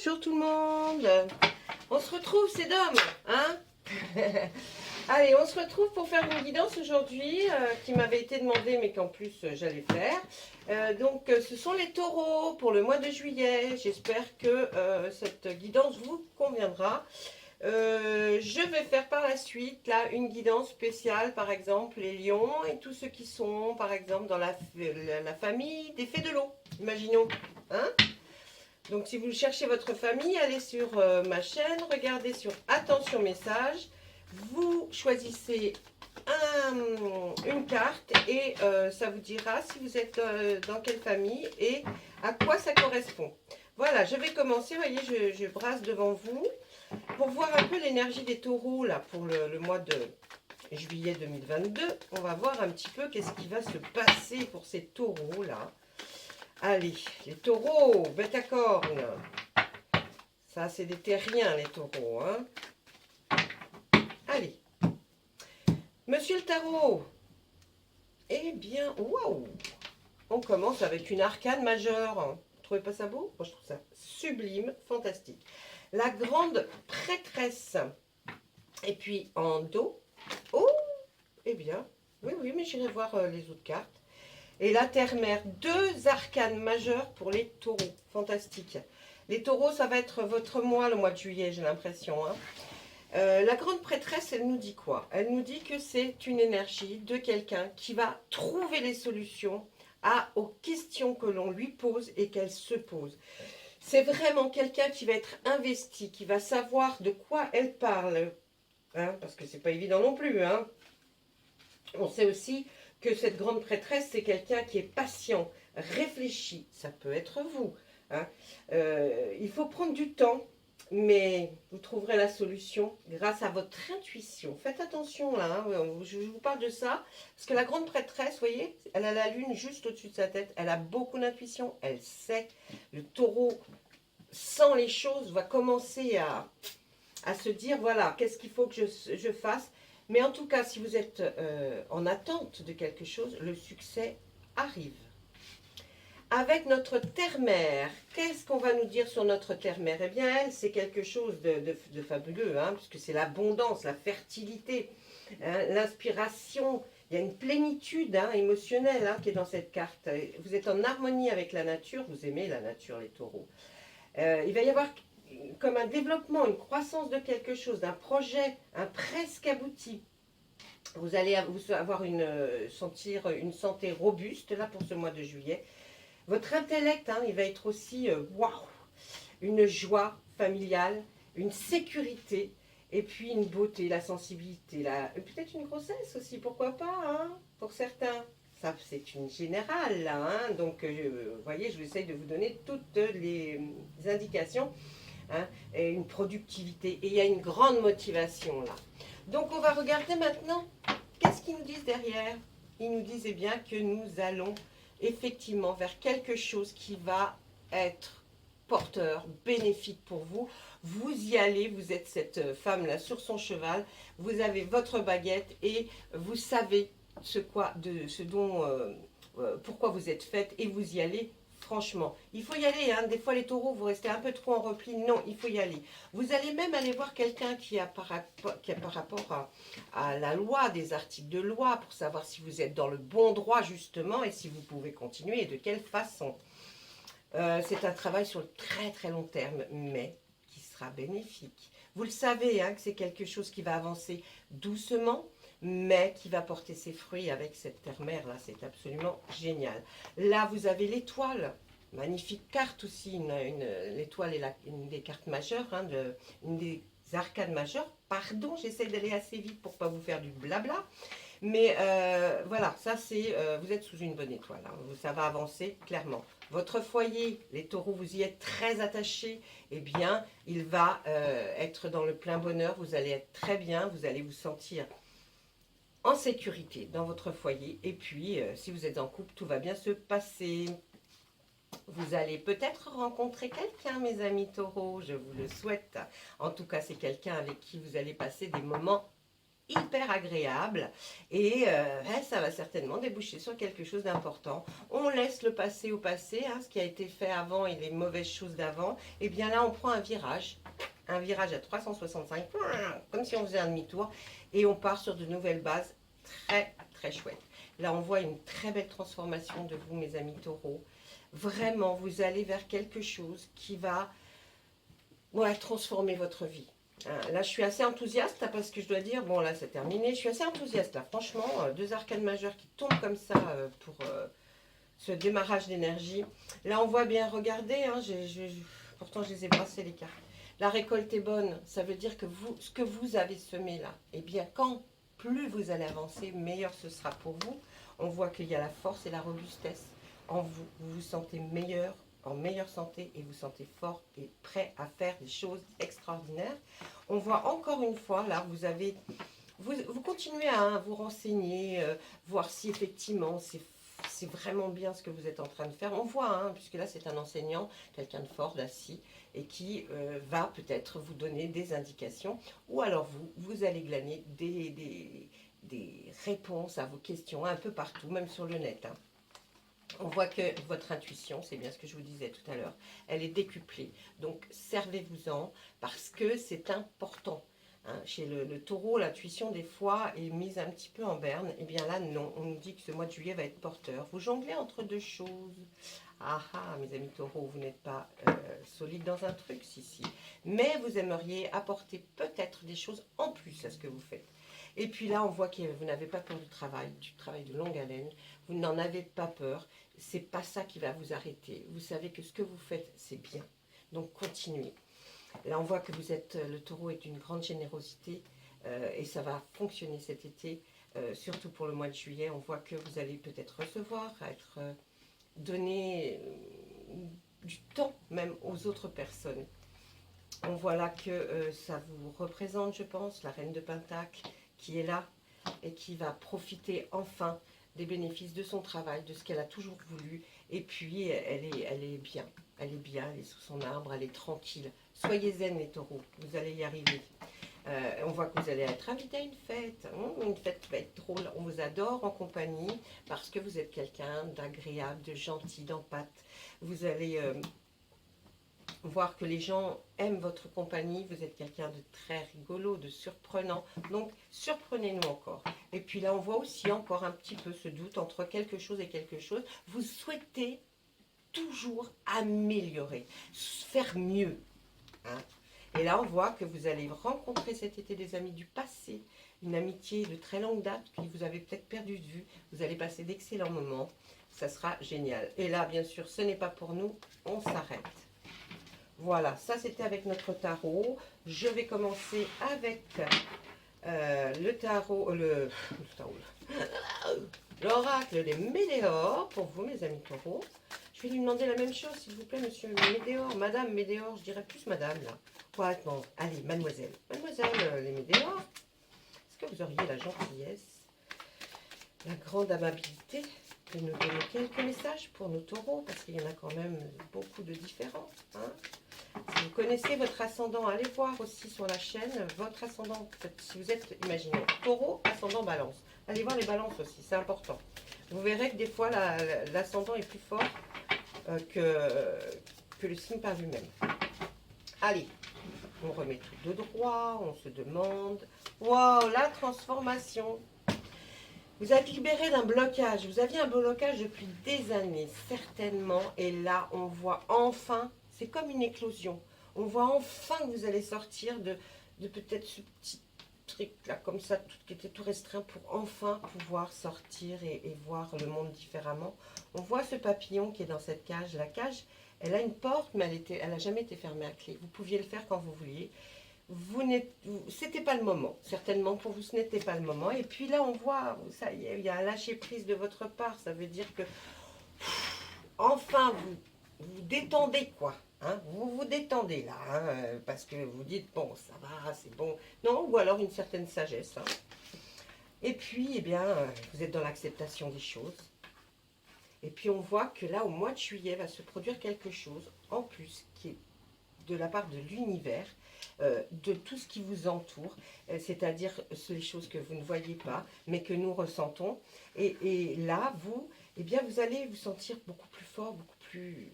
Bonjour tout le monde. On se retrouve, c'est Dom, hein. Allez, on se retrouve pour faire une guidance aujourd'hui qui m'avait été demandée, mais qu'en plus j'allais faire. Ce sont les taureaux pour le mois de juillet. J'espère que cette guidance vous conviendra. Je vais faire par la suite là une guidance spéciale, par exemple les lions et tous ceux qui sont, par exemple, dans la famille des fées de l'eau. Imaginons, hein. Donc, si vous cherchez votre famille, allez sur ma chaîne, regardez sur Attention message. Vous choisissez une carte et ça vous dira si vous êtes dans quelle famille et à quoi ça correspond. Voilà, je vais commencer. Vous voyez, je brasse devant vous pour voir un peu l'énergie des taureaux là pour le mois de juillet 2022. On va voir un petit peu qu'est-ce qui va se passer pour ces taureaux là. Allez, les taureaux, bête à cornes. Ça, c'est des terriens, les taureaux. Hein. Allez. Monsieur le tarot. Eh bien, waouh. On commence avec une arcane majeure. Vous trouvez pas ça beau? Moi, je trouve ça sublime, fantastique. La grande prêtresse. Et puis, en dos. Oh, eh bien, oui, mais j'irai voir les autres cartes. Et la terre-mère, deux arcanes majeures pour les taureaux. Fantastique. Les taureaux, ça va être votre mois, le mois de juillet, j'ai l'impression. Hein. La grande prêtresse, elle nous dit quoi? Elle nous dit que c'est une énergie de quelqu'un qui va trouver les solutions aux questions que l'on lui pose et qu'elle se pose. C'est vraiment quelqu'un qui va être investi, qui va savoir de quoi elle parle. Hein, parce que c'est pas évident non plus. Hein. On sait aussi que cette grande prêtresse, c'est quelqu'un qui est patient, réfléchi. Ça peut être vous. Hein. Il faut prendre du temps, mais vous trouverez la solution grâce à votre intuition. Faites attention là, hein. Je vous parle de ça, parce que la grande prêtresse, vous voyez, elle a la lune juste au-dessus de sa tête. Elle a beaucoup d'intuition, elle sait. Le taureau sent les choses, va commencer à se dire, voilà, qu'est-ce qu'il faut que je fasse. Mais en tout cas, si vous êtes en attente de quelque chose, le succès arrive. Avec notre terre-mère, qu'est-ce qu'on va nous dire sur notre terre-mère? Eh bien, elle, c'est quelque chose de fabuleux, hein, puisque c'est l'abondance, la fertilité, hein, l'inspiration. Il y a une plénitude émotionnelle qui est dans cette carte. Vous êtes en harmonie avec la nature, vous aimez la nature, les taureaux. Il va y avoir comme un développement, une croissance de quelque chose, d'un projet, un presque abouti. Vous allez sentir une santé robuste là pour ce mois de juillet. Votre intellect, il va être aussi waouh, une joie familiale, une sécurité et puis une beauté, la sensibilité, peut-être une grossesse aussi, pourquoi pas, hein, pour certains. Ça, c'est une générale là, hein, donc vous voyez, je vais essayer de vous donner toutes les indications. Hein, et une productivité, et il y a une grande motivation là. Donc on va regarder maintenant, qu'est-ce qu'ils nous disent derrière? Ils nous disent bien que nous allons effectivement vers quelque chose qui va être porteur, bénéfique pour vous. Vous y allez, vous êtes cette femme là sur son cheval, vous avez votre baguette et vous savez pourquoi vous êtes faite et vous y allez. Franchement, il faut y aller. Hein. Des fois, les taureaux, vous restez un peu trop en repli. Non, il faut y aller. Vous allez même aller voir quelqu'un qui a par rapport à la loi, des articles de loi, pour savoir si vous êtes dans le bon droit, justement, et si vous pouvez continuer et de quelle façon. C'est un travail sur le très très long terme, mais qui sera bénéfique. Vous le savez, que c'est quelque chose qui va avancer doucement, mais qui va porter ses fruits avec cette terre-mère là, c'est absolument génial. Là, vous avez l'étoile, magnifique carte aussi, l'étoile est une des cartes majeures, une des arcanes majeures. Pardon, j'essaie d'aller assez vite pour pas vous faire du blabla, mais voilà, ça c'est, vous êtes sous une bonne étoile, ça va avancer clairement. Votre foyer, les taureaux, vous y êtes très attachés, eh bien, il va être dans le plein bonheur, vous allez être très bien, vous allez vous sentir en sécurité dans votre foyer. Et puis, si vous êtes en couple, tout va bien se passer. Vous allez peut-être rencontrer quelqu'un, mes amis taureaux, je vous le souhaite. En tout cas, c'est quelqu'un avec qui vous allez passer des moments hyper agréable et ça va certainement déboucher sur quelque chose d'important. On laisse le passé au passé, hein, ce qui a été fait avant et les mauvaises choses d'avant. Et bien là, on prend un virage à 365, comme si on faisait un demi-tour et on part sur de nouvelles bases très très chouettes. Là, on voit une très belle transformation de vous, mes amis taureaux. Vraiment, vous allez vers quelque chose qui va transformer votre vie. Là, je suis assez enthousiaste hein, parce que je dois dire, bon là c'est terminé, je suis assez enthousiaste là, franchement, deux arcanes majeures qui tombent comme ça pour ce démarrage d'énergie. Là, on voit bien, regardez, hein, pourtant je les ai brassées les cartes. La récolte est bonne, ça veut dire que vous, ce que vous avez semé là, eh bien quand plus vous allez avancer, meilleur ce sera pour vous. On voit qu'il y a la force et la robustesse en vous, vous vous sentez meilleur, en meilleure santé et vous sentez fort et prêt à faire des choses extraordinaires. On voit encore une fois, là, vous continuez à vous renseigner, voir si effectivement c'est vraiment bien ce que vous êtes en train de faire. On voit, hein, puisque là c'est un enseignant, quelqu'un de fort, d'assis, et qui va peut-être vous donner des indications, ou alors vous allez glaner des réponses à vos questions un peu partout, même sur le net. Hein. On voit que votre intuition, c'est bien ce que je vous disais tout à l'heure, elle est décuplée. Donc, servez-vous-en parce que c'est important. Hein, chez le taureau, l'intuition, des fois, est mise un petit peu en berne. Et bien là, non. On nous dit que ce mois de juillet va être porteur. Vous jonglez entre deux choses. Ah ah, mes amis taureaux, vous n'êtes pas solide dans un truc, si. Mais vous aimeriez apporter peut-être des choses en plus à ce que vous faites. Et puis là, on voit que vous n'avez pas peur du travail de longue haleine. Vous n'en avez pas peur. C'est pas ça qui va vous arrêter. Vous savez que ce que vous faites, c'est bien. Donc, continuez. Là, on voit que vous êtes, le taureau est d'une grande générosité et ça va fonctionner cet été, surtout pour le mois de juillet. On voit que vous allez peut-être recevoir, être donner du temps même aux autres personnes. On voit là que ça vous représente, je pense, la reine de Pentacle qui est là et qui va profiter enfin des bénéfices de son travail, de ce qu'elle a toujours voulu. Et puis, elle est bien. Elle est bien, elle est sous son arbre, elle est tranquille. Soyez zen les taureaux, vous allez y arriver. On voit que vous allez être invité à une fête qui va être drôle. On vous adore en compagnie parce que vous êtes quelqu'un d'agréable, de gentil, d'empathe. Vous allez voir que les gens aiment votre compagnie. Vous êtes quelqu'un de très rigolo, de surprenant. Donc, surprenez-nous encore. Et puis là, on voit aussi encore un petit peu ce doute entre quelque chose et quelque chose. Vous souhaitez toujours améliorer, faire mieux. Hein. Et là, on voit que vous allez rencontrer cet été des amis du passé, une amitié de très longue date que vous avez peut-être perdu de vue. Vous allez passer d'excellents moments. Ça sera génial. Et là, bien sûr, ce n'est pas pour nous. On s'arrête. Voilà, ça c'était avec notre tarot. Je vais commencer avec le tarot, l'oracle des Médéors pour vous, mes amis taureaux. Je vais lui demander la même chose, s'il vous plaît, monsieur Médéor, madame Médéor, je dirais plus madame, là. Ouais, bon, allez, mademoiselle. Mademoiselle, les Médéors, est-ce que vous auriez la gentillesse, la grande amabilité de nous donner quelques messages pour nos taureaux, parce qu'il y en a quand même beaucoup de différents. Hein. Si vous connaissez votre ascendant, allez voir aussi sur la chaîne votre ascendant. Si vous êtes, imaginez, taureau, ascendant, balance. Allez voir les balances aussi, c'est important. Vous verrez que des fois, l'ascendant est plus fort que le signe par lui-même. Allez, on remet tout de droit, on se demande. Waouh, la transformation. Vous êtes libéré d'un blocage. Vous aviez un blocage depuis des années, certainement. Et là, on voit enfin, c'est comme une éclosion. On voit enfin que vous allez sortir de peut-être ce petit truc là, comme ça, qui était tout restreint, pour enfin pouvoir sortir et voir le monde différemment. On voit ce papillon qui est dans cette cage. La cage, elle a une porte, mais elle n'a jamais été fermée à clé. Vous pouviez le faire quand vous vouliez. C'était pas le moment, certainement pour vous ce n'était pas le moment. Et puis là on voit, ça y est, il y a un lâcher prise de votre part. Ça veut dire que enfin vous détendez quoi, hein, vous vous détendez là, hein, parce que vous dites bon ça va, c'est bon, non, ou alors une certaine sagesse. Hein. Et puis eh bien vous êtes dans l'acceptation des choses. Et puis on voit que là au mois de juillet va se produire quelque chose en plus qui est de la part de l'univers. de tout ce qui vous entoure, c'est-à-dire les choses que vous ne voyez pas, mais que nous ressentons. Et là, vous, eh bien, vous allez vous sentir beaucoup plus fort, beaucoup plus...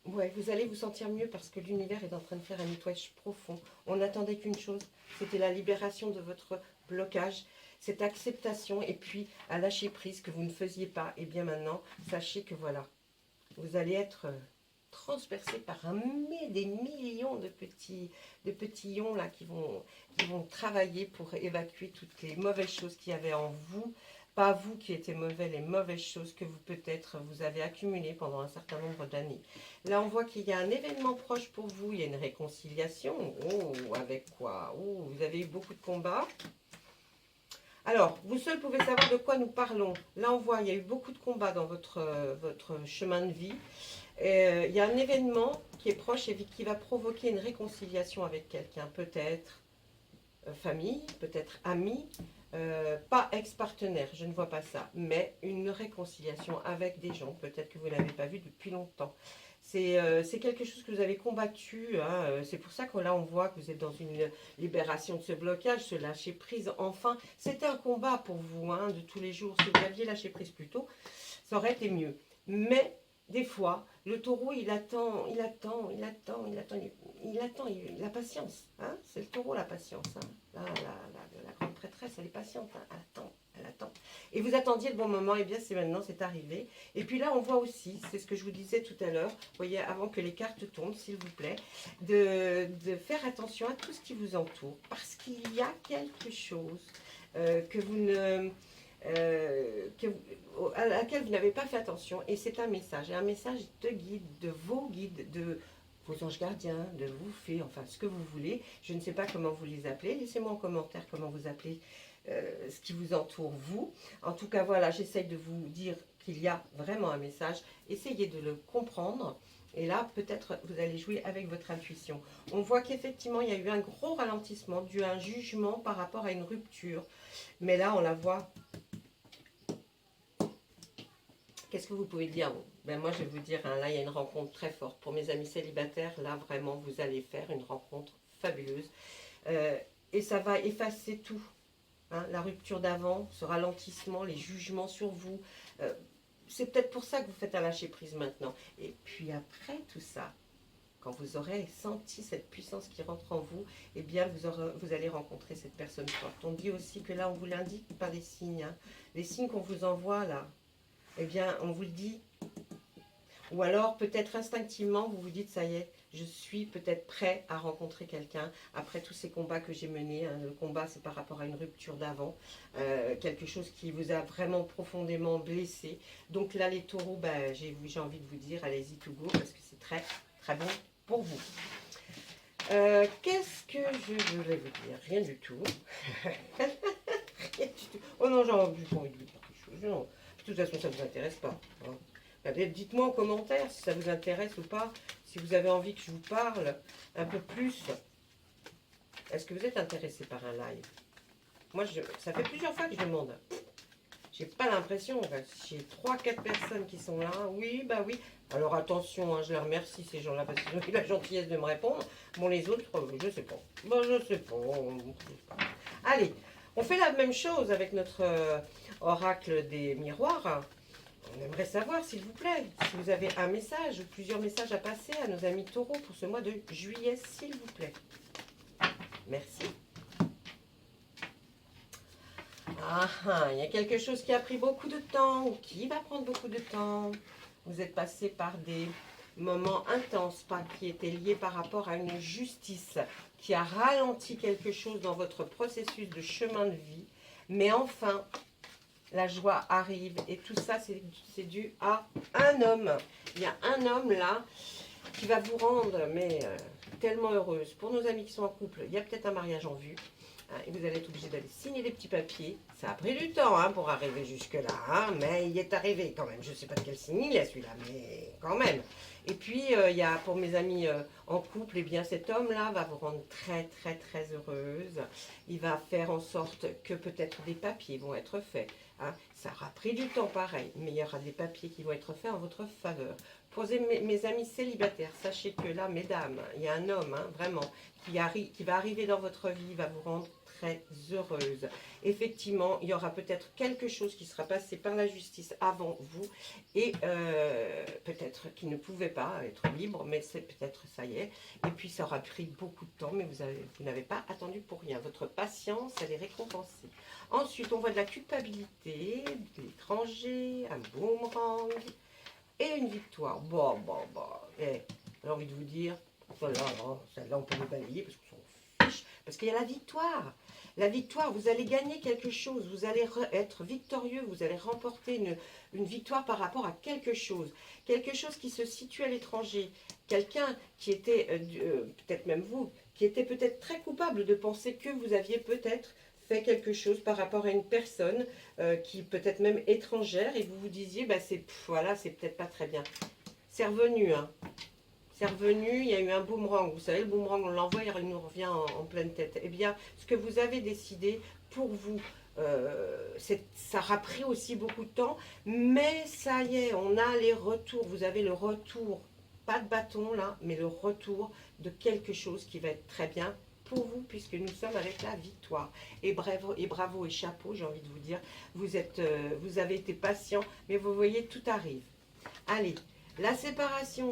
Ouais, vous allez vous sentir mieux parce que l'univers est en train de faire un nettoyage profond. On n'attendait qu'une chose, c'était la libération de votre blocage, cette acceptation et puis à lâcher prise que vous ne faisiez pas. Et bien maintenant, sachez que voilà, vous allez être transpercé par des millions de petits ions là qui vont travailler pour évacuer toutes les mauvaises choses qu'il y avait en vous. Pas vous qui étiez mauvais, les mauvaises choses que vous peut-être vous avez accumulées pendant un certain nombre d'années. Là, on voit qu'il y a un événement proche pour vous, il y a une réconciliation. Oh, avec quoi? Oh, vous avez eu beaucoup de combats. Alors, vous seuls pouvez savoir de quoi nous parlons. Là, on voit, il y a eu beaucoup de combats dans votre chemin de vie. Il y a un événement qui est proche et qui va provoquer une réconciliation avec quelqu'un. Peut-être famille, peut-être ami, pas ex-partenaire, je ne vois pas ça. Mais une réconciliation avec des gens, peut-être que vous n'avez pas vu depuis longtemps. C'est quelque chose que vous avez combattu. Hein. C'est pour ça que là, on voit que vous êtes dans une libération de ce blocage, ce lâcher prise. Enfin, c'était un combat pour vous hein, de tous les jours. Si vous aviez lâché prise plus tôt, ça aurait été mieux. Mais des fois, le taureau, il attend, il a patience. Hein. C'est le taureau, la patience. Hein. La grande prêtresse, elle est patiente. Hein. Elle attend. Et vous attendiez le bon moment, et bien c'est maintenant, c'est arrivé. Et puis là, on voit aussi, c'est ce que je vous disais tout à l'heure, voyez, avant que les cartes tombent, s'il vous plaît, de faire attention à tout ce qui vous entoure, parce qu'il y a quelque chose que vous ne... à laquelle vous n'avez pas fait attention, et c'est un message de guide, de vos guides, de vos anges gardiens, de vous fées, enfin ce que vous voulez. Je ne sais pas comment vous les appelez, laissez-moi en commentaire comment vous appelez ce qui vous entoure, vous. En tout cas, voilà, j'essaye de vous dire qu'il y a vraiment un message. Essayez de le comprendre. Et là, peut-être, vous allez jouer avec votre intuition. On voit qu'effectivement, il y a eu un gros ralentissement dû à un jugement par rapport à une rupture. Mais là, on la voit. Qu'est-ce que vous pouvez dire? Ben moi, je vais vous dire, hein, là, il y a une rencontre très forte. Pour mes amis célibataires, là, vraiment, vous allez faire une rencontre fabuleuse. Et ça va effacer tout. Hein, la rupture d'avant, ce ralentissement, les jugements sur vous. C'est peut-être pour ça que vous faites un lâcher prise maintenant. Et puis après tout ça, quand vous aurez senti cette puissance qui rentre en vous, eh bien vous allez rencontrer cette personne forte. On dit aussi que là, on vous l'indique par les signes. Hein. Les signes qu'on vous envoie là, eh bien on vous le dit. Ou alors, peut-être instinctivement, vous vous dites, ça y est, je suis peut-être prêt à rencontrer quelqu'un après tous ces combats que j'ai menés. Hein. Le combat, c'est par rapport à une rupture d'avant, quelque chose qui vous a vraiment profondément blessé. Donc là, les taureaux, ben, j'ai envie de vous dire, allez-y to go, parce que c'est très, très bon pour vous. Qu'est-ce que je voulais vous dire? Rien du tout. Rien du tout. Oh non, j'ai pas envie de vous dire quelque chose. Non. De toute façon, ça ne vous intéresse pas. Hein. Dites-moi en commentaire si ça vous intéresse ou pas, si vous avez envie que je vous parle un peu plus. Est-ce que vous êtes intéressé par un live? Moi, ça fait plusieurs fois que je demande. J'ai pas l'impression. J'ai 3-4 personnes qui sont là. Oui, bah oui. Alors attention, hein, je les remercie ces gens-là parce qu'ils ont eu la gentillesse de me répondre. Bon, les autres, je sais pas. Bon, je sais pas. Allez, on fait la même chose avec notre oracle des miroirs. On aimerait savoir, s'il vous plaît, si vous avez un message ou plusieurs messages à passer à nos amis taureaux pour ce mois de juillet, s'il vous plaît. Merci. Il y a quelque chose qui a pris beaucoup de temps ou qui va prendre beaucoup de temps. Vous êtes passé par des moments intenses, qui étaient liés par rapport à une justice qui a ralenti quelque chose dans votre processus de chemin de vie. Mais enfin, la joie arrive et tout ça, c'est dû à un homme. Il y a un homme là qui va vous rendre tellement heureuse. Pour nos amis qui sont en couple, il y a peut-être un mariage en vue. Hein, et vous allez être obligé d'aller signer des petits papiers. Ça a pris du temps hein, pour arriver jusque-là, hein, mais il est arrivé quand même. Je ne sais pas de quel signe il est celui-là, mais quand même. Et puis, il y a pour mes amis en couple, eh bien cet homme-là va vous rendre très, très, très heureuse. Il va faire en sorte que peut-être des papiers vont être faits. Hein. Ça aura pris du temps pareil, mais il y aura des papiers qui vont être faits en votre faveur. Pour mes amis célibataires, sachez que là, mesdames, il y a un homme, hein, vraiment, qui va arriver dans votre vie, va vous rendre très heureuse. Effectivement, il y aura peut-être quelque chose qui sera passé par la justice avant vous et peut-être qu'il ne pouvait pas être libre, mais c'est peut-être ça y est. Et puis ça aura pris beaucoup de temps, mais vous n'avez pas attendu pour rien. Votre patience, elle est récompensée. Ensuite, on voit de la culpabilité, de l'étranger, un boomerang et une victoire. Bon, j'ai envie de vous dire, voilà, celle-là on peut les balayer parce qu'on s'en fiche, parce qu'il y a la victoire. La victoire, vous allez gagner quelque chose, vous allez être victorieux, vous allez remporter une victoire par rapport à quelque chose qui se situe à l'étranger, quelqu'un qui était, peut-être même vous, qui était peut-être très coupable de penser que vous aviez peut-être fait quelque chose par rapport à une personne qui peut-être même étrangère et vous vous disiez, bah, voilà, c'est peut-être pas très bien. C'est revenu, hein. C'est revenu, il y a eu un boomerang. Vous savez, le boomerang, on l'envoie, il nous revient en pleine tête. Eh bien, ce que vous avez décidé pour vous, ça aura pris aussi beaucoup de temps, mais ça y est, on a les retours. Vous avez le retour, pas de bâton là, mais le retour de quelque chose qui va être très bien pour vous, puisque nous sommes avec la victoire. Et bravo et chapeau, j'ai envie de vous dire, vous avez été patient, mais vous voyez, tout arrive. Allez. La séparation,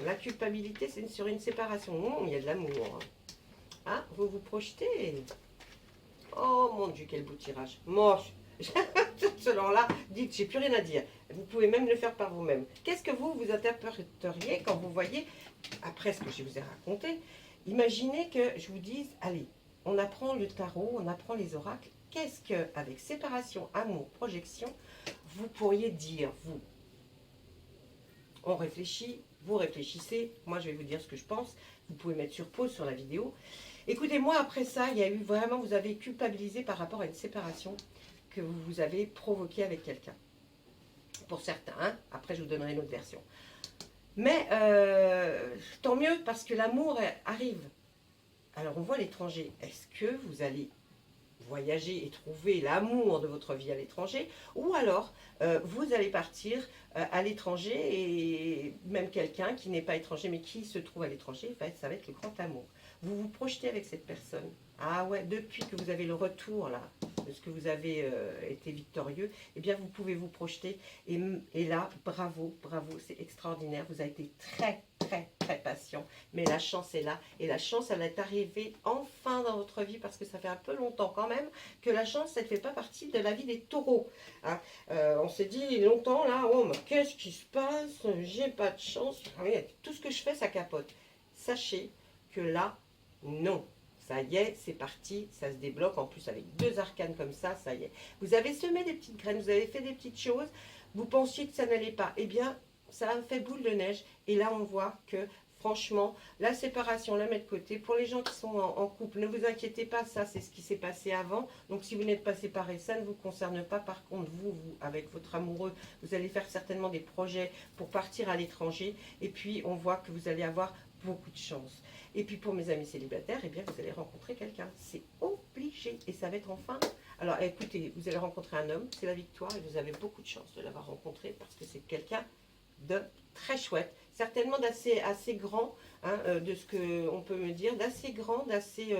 la culpabilité, c'est sur une séparation. Il y a de l'amour. Hein, vous vous projetez. Oh mon Dieu, quel beau tirage. Moche. Selon-là, dites, j'ai plus rien à dire. Vous pouvez même le faire par vous-même. Qu'est-ce que vous interpréteriez quand vous voyez, après ce que je vous ai raconté, imaginez que je vous dise, allez, on apprend le tarot, on apprend les oracles. Qu'est-ce que, avec séparation, amour, projection, vous pourriez dire, vous? On réfléchit, vous réfléchissez, moi je vais vous dire ce que je pense, vous pouvez mettre sur pause sur la vidéo. Écoutez-moi, après ça, il y a eu vraiment, vous avez culpabilisé par rapport à une séparation que vous avez provoquée avec quelqu'un. Pour certains, hein, après je vous donnerai une autre version. Mais tant mieux parce que l'amour arrive. Alors on voit l'étranger, est-ce que vous allez voyager et trouver l'amour de votre vie à l'étranger, ou alors vous allez partir à l'étranger et même quelqu'un qui n'est pas étranger mais qui se trouve à l'étranger, ça va être le grand amour. Vous vous projetez avec cette personne. Ah ouais, depuis que vous avez le retour là, de ce que vous avez été victorieux, eh bien vous pouvez vous projeter et là, bravo, c'est extraordinaire, vous avez été très patient, mais la chance est là, et la chance elle est arrivée enfin dans votre vie, parce que ça fait un peu longtemps quand même que la chance elle ne fait pas partie de la vie des taureaux, hein. On s'est dit longtemps là, oh mais qu'est-ce qui se passe, j'ai pas de chance, tout ce que je fais ça capote. Sachez que là, non. Ça y est, c'est parti, ça se débloque, en plus avec 2 arcanes comme ça y est. Vous avez semé des petites graines, vous avez fait des petites choses, vous pensiez que ça n'allait pas, eh bien, ça a fait boule de neige, et là on voit que, franchement, la séparation, la met de côté. Pour les gens qui sont en couple, ne vous inquiétez pas, ça c'est ce qui s'est passé avant, donc si vous n'êtes pas séparés, ça ne vous concerne pas. Par contre, vous, avec votre amoureux, vous allez faire certainement des projets pour partir à l'étranger, et puis on voit que vous allez avoir beaucoup de chance. Et puis pour mes amis célibataires, eh bien vous allez rencontrer quelqu'un. C'est obligé. Et ça va être enfin. Alors écoutez, vous allez rencontrer un homme, c'est la victoire, et vous avez beaucoup de chance de l'avoir rencontré parce que c'est quelqu'un de très chouette. Certainement d'assez grand, hein, de ce qu'on peut me dire, d'assez grand, d'assez,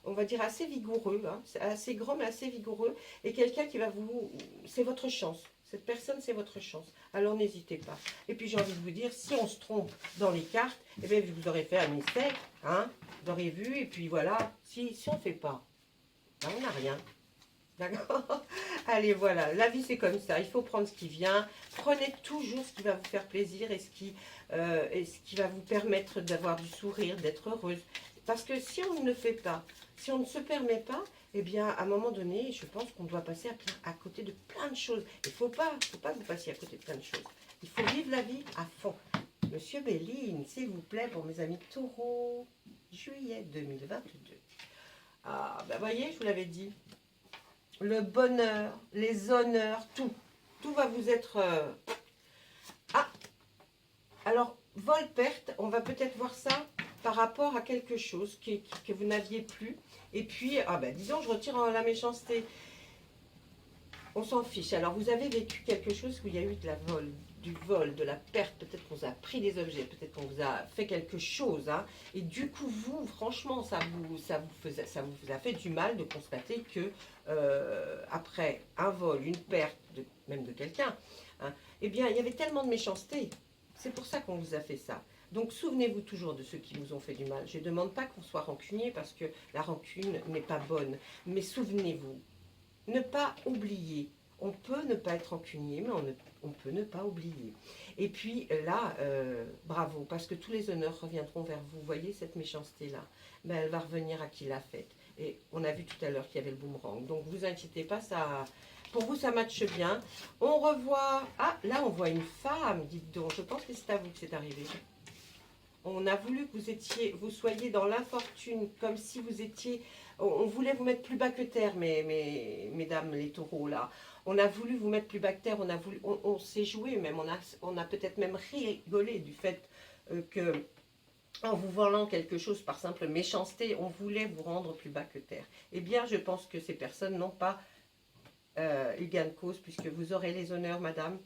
on va dire assez vigoureux. Hein, assez grand mais assez vigoureux. Et quelqu'un qui va vous... C'est votre chance. Cette personne, c'est votre chance. Alors n'hésitez pas. Et puis j'ai envie de vous dire, si on se trompe dans les cartes, eh bien vous aurez fait un mistake, hein, vous aurez vu, et puis voilà. Si on ne fait pas, ben, on n'a rien. D'accord? Allez, voilà, la vie c'est comme ça, il faut prendre ce qui vient. Prenez toujours ce qui va vous faire plaisir et ce qui va vous permettre d'avoir du sourire, d'être heureuse. Parce que si on ne fait pas, si on ne se permet pas, eh bien, à un moment donné, je pense qu'on doit passer à côté de plein de choses. Il ne faut pas que vous passiez à côté de plein de choses. Il faut vivre la vie à fond. Monsieur Béline, s'il vous plaît, pour mes amis taureaux, juillet 2022. Ah, ben voyez, je vous l'avais dit. Le bonheur, les honneurs, tout va vous être... Ah, alors, vol-perte, on va peut-être voir ça par rapport à quelque chose que vous n'aviez plus. Et puis, ah ben disons, je retire la méchanceté. On s'en fiche. Alors, vous avez vécu quelque chose où il y a eu du vol, de la perte. Peut-être qu'on vous a pris des objets, peut-être qu'on vous a fait quelque chose. Hein, et du coup, vous, franchement, ça vous a fait du mal de constater que après un vol, une perte, même de quelqu'un, hein, eh bien, il y avait tellement de méchanceté. C'est pour ça qu'on vous a fait ça. Donc, souvenez-vous toujours de ceux qui vous ont fait du mal. Je ne demande pas qu'on soit rancunier parce que la rancune n'est pas bonne. Mais souvenez-vous, ne pas oublier. On peut ne pas être rancunier, mais on peut ne pas oublier. Et puis là, bravo, parce que tous les honneurs reviendront vers vous. Vous voyez cette méchanceté-là, ben, elle va revenir à qui l'a faite. Et on a vu tout à l'heure qu'il y avait le boomerang. Donc vous inquiétez pas, ça, pour vous ça matche bien. On revoit, ah là on voit une femme, dites donc, je pense que c'est à vous que c'est arrivé. On a voulu que vous soyez dans l'infortune, comme si vous étiez... On voulait vous mettre plus bas que terre, mesdames les taureaux, là. On a voulu vous mettre plus bas que terre, on s'est joué même, on a peut-être même rigolé du fait que, en vous volant quelque chose par simple méchanceté, on voulait vous rendre plus bas que terre. Eh bien, je pense que ces personnes n'ont pas eu gain de cause, puisque vous aurez les honneurs, madame.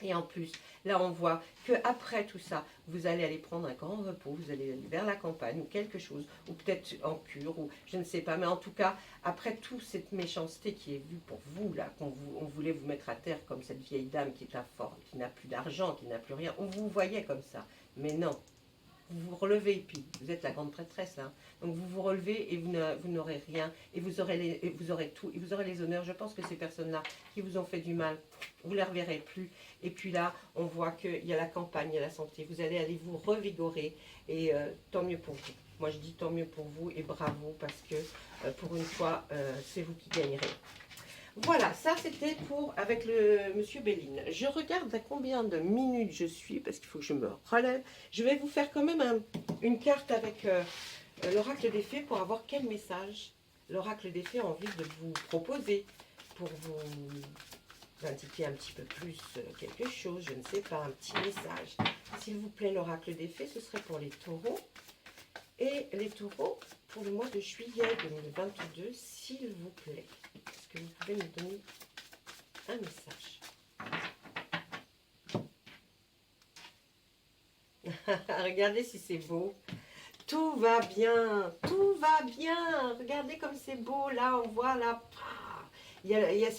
Et en plus, là on voit qu'après tout ça, vous allez aller prendre un grand repos, vous allez aller vers la campagne ou quelque chose, ou peut-être en cure, ou je ne sais pas. Mais en tout cas, après toute cette méchanceté qui est vue pour vous, là, on voulait vous mettre à terre comme cette vieille dame qui est qui n'a plus d'argent, qui n'a plus rien, on vous voyait comme ça. Mais non, vous vous relevez, puis vous êtes la grande prêtresse, hein. Donc vous vous relevez et vous n'aurez rien, et vous aurez tout, et vous aurez les honneurs. Je pense que ces personnes-là qui vous ont fait du mal, vous ne les reverrez plus. Et puis là, on voit qu'il y a la campagne, il y a la santé, vous allez aller vous revigorer, et tant mieux pour vous. Moi je dis tant mieux pour vous, et bravo, parce que pour une fois, c'est vous qui gagnerez. Voilà, ça c'était pour avec le monsieur Béline. Je regarde à combien de minutes je suis, parce qu'il faut que je me relève. Je vais vous faire quand même une carte avec l'oracle des fées pour avoir quel message l'oracle des fées a envie de vous proposer pour vous indiquer un petit peu plus quelque chose, je ne sais pas, un petit message. S'il vous plaît, l'oracle des fées, ce serait pour les taureaux. Et les taureaux, pour le mois de juillet 2022, s'il vous plaît. Est-ce que vous pouvez me donner un message? Regardez si c'est beau. Tout va bien, tout va bien. Regardez comme c'est beau. Là, on voit là. Il y a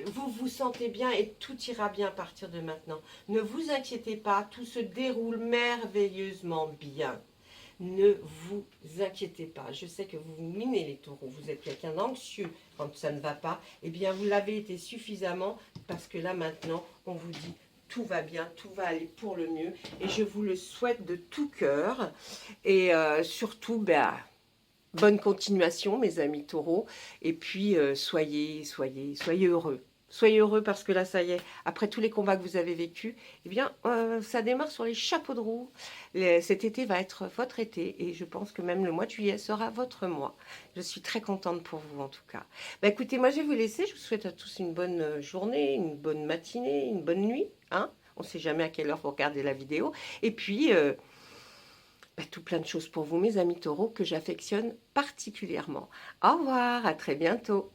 vous vous sentez bien et tout ira bien à partir de maintenant. Ne vous inquiétez pas, tout se déroule merveilleusement bien. Ne vous inquiétez pas. Je sais que vous vous minez les taureaux. Vous êtes quelqu'un d'anxieux quand ça ne va pas. Eh bien, vous l'avez été suffisamment parce que là, maintenant, on vous dit tout va bien, tout va aller pour le mieux. Et je vous le souhaite de tout cœur. Et surtout, ben, bonne continuation, mes amis taureaux. Et puis, soyez heureux. Soyez heureux parce que là, ça y est, après tous les combats que vous avez vécus, eh bien, ça démarre sur les chapeaux de roue. Cet été va être votre été et je pense que même le mois de juillet sera votre mois. Je suis très contente pour vous en tout cas. Bah, écoutez, moi je vais vous laisser. Je vous souhaite à tous une bonne journée, une bonne matinée, une bonne nuit. Hein, on ne sait jamais à quelle heure vous regardez la vidéo. Et puis, tout plein de choses pour vous, mes amis taureaux, que j'affectionne particulièrement. Au revoir, à très bientôt.